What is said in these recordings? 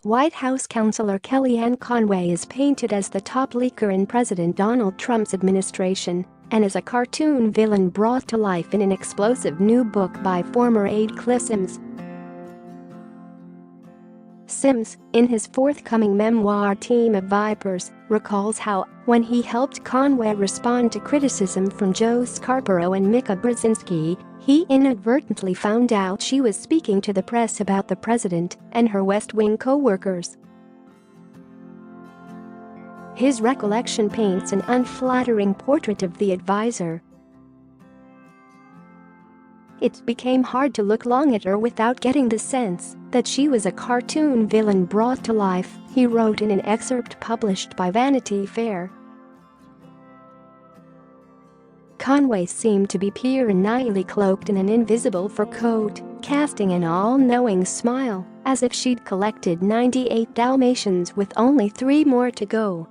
White House counselor Kellyanne Conway is painted as the top leaker in President Donald Trump's administration and is a cartoon villain brought to life in an explosive new book by former aide Sims. Sims, in his forthcoming memoir Team of Vipers, recalls how, when he helped Conway respond to criticism from Joe Scarborough and Mika Brzezinski, he inadvertently found out she was speaking to the press about the president and her West Wing co-workers. His recollection paints an unflattering portrait of the advisor. It became hard to look long at her without getting the sense that she was a cartoon villain brought to life, he wrote in an excerpt published by Vanity Fair. Conway seemed to be perennially cloaked in an invisible fur coat, casting an all-knowing smile, as if she'd collected 98 Dalmatians with only 3 more to go.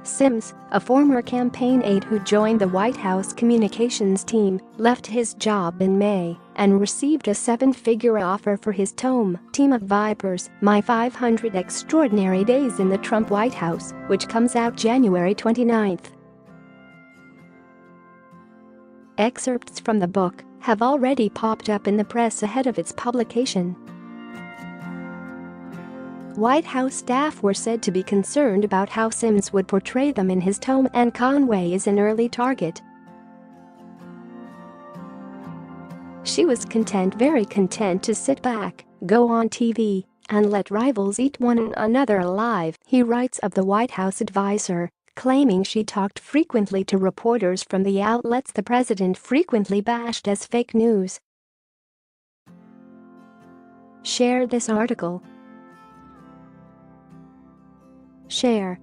Sims, a former campaign aide who joined the White House communications team, left his job in May and received a 7-figure offer for his tome, Team of Vipers, My 500 Extraordinary Days in the Trump White House, which comes out January 29th. Excerpts from the book have already popped up in the press ahead of its publication. White House staff were said to be concerned about how Sims would portray them in his tome, and Conway is an early target. She was very content to sit back, go on TV, and let rivals eat one another alive, he writes of the White House advisor, claiming she talked frequently to reporters from the outlets the president frequently bashed as fake news. Share this article. Share.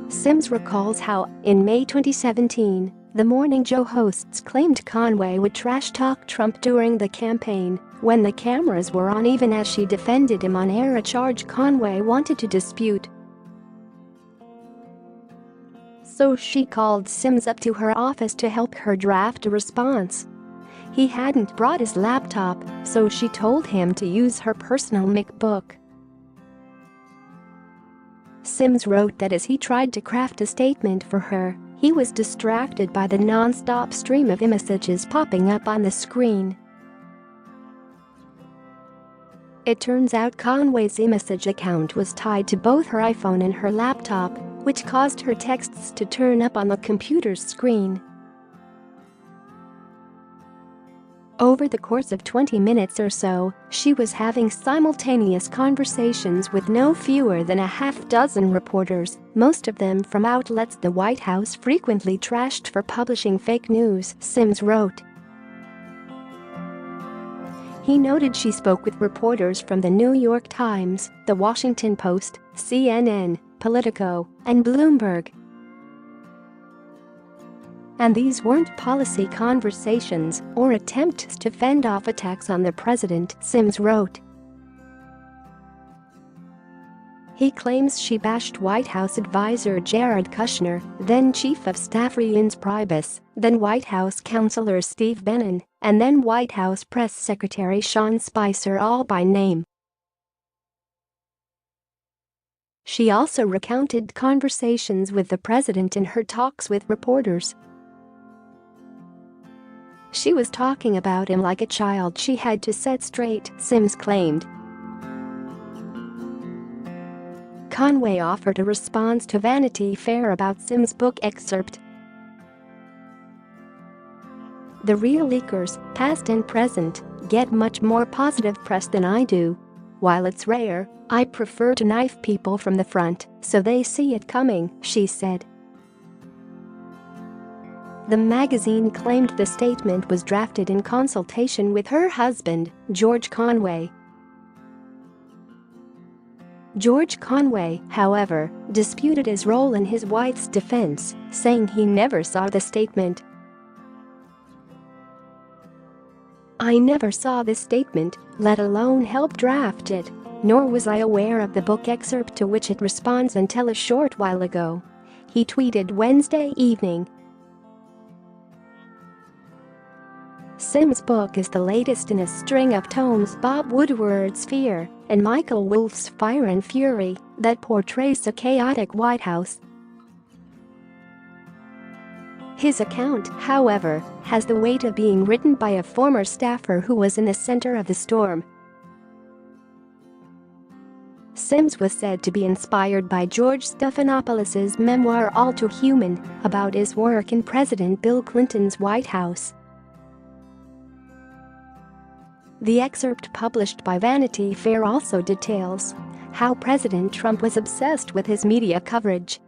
Sims recalls how, in May 2017, the Morning Joe hosts claimed Conway would trash-talk Trump during the campaign when the cameras were on, even as she defended him on air, a charge Conway wanted to dispute. So she called Sims up to her office to help her draft a response. He hadn't brought his laptop, so she told him to use her personal MacBook. Sims wrote that as he tried to craft a statement for her, he was distracted by the non-stop stream of images popping up on the screen. It turns out Conway's image account was tied to both her iPhone and her laptop, which caused her texts to turn up on the computer's screen. Over the course of 20 minutes or so, she was having simultaneous conversations with no fewer than a half-dozen reporters, most of them from outlets the White House frequently trashed for publishing fake news, Sims wrote. He noted she spoke with reporters from the New York Times, The Washington Post, CNN, Politico, and Bloomberg. And these weren't policy conversations or attempts to fend off attacks on the president, Sims wrote. He claims she bashed White House advisor Jared Kushner, then Chief of Staff Reince Priebus, then White House counselor Steve Bannon, and then White House Press Secretary Sean Spicer, all by name. She also recounted conversations with the president in her talks with reporters. She was talking about him like a child she had to set straight, Sims claimed. Conway offered a response to Vanity Fair about Sims' book excerpt. The real leakers, past and present, get much more positive press than I do. While it's rare, I prefer to knife people from the front so they see it coming, she said. The magazine claimed the statement was drafted in consultation with her husband, George Conway. George Conway, however, disputed his role in his wife's defense, saying he never saw the statement. I never saw this statement, let alone help draft it, nor was I aware of the book excerpt to which it responds until a short while ago, he tweeted Wednesday evening. Sims' book is the latest in a string of tomes, Bob Woodward's Fear and Michael Wolff's Fire and Fury, that portrays a chaotic White House. His account, however, has the weight of being written by a former staffer who was in the center of the storm. Sims was said to be inspired by George Stephanopoulos' memoir All Too Human, about his work in President Bill Clinton's White House. The excerpt published by Vanity Fair also details how President Trump was obsessed with his media coverage.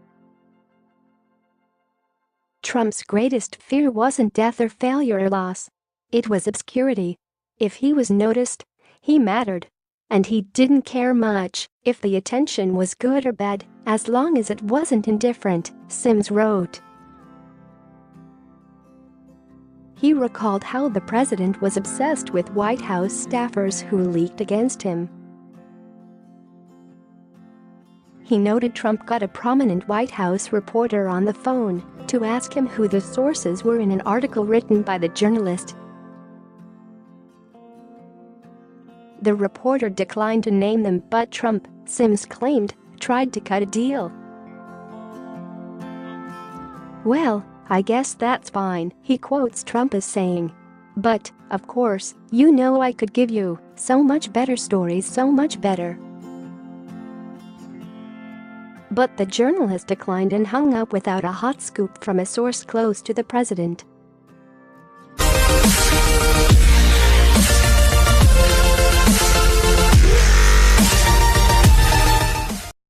Trump's greatest fear wasn't death or failure or loss. It was obscurity. If he was noticed, he mattered. And he didn't care much if the attention was good or bad, as long as it wasn't indifferent, Sims wrote. He recalled how the president was obsessed with White House staffers who leaked against him. He noted Trump got a prominent White House reporter on the phone to ask him who the sources were in an article written by the journalist. The reporter declined to name them, but Trump, Sims claimed, tried to cut a deal. "Well, I guess that's fine," he quotes Trump as saying. "But, of course, you know I could give you so much better stories, so much better." But the journalist declined and hung up without a hot scoop from a source close to the president.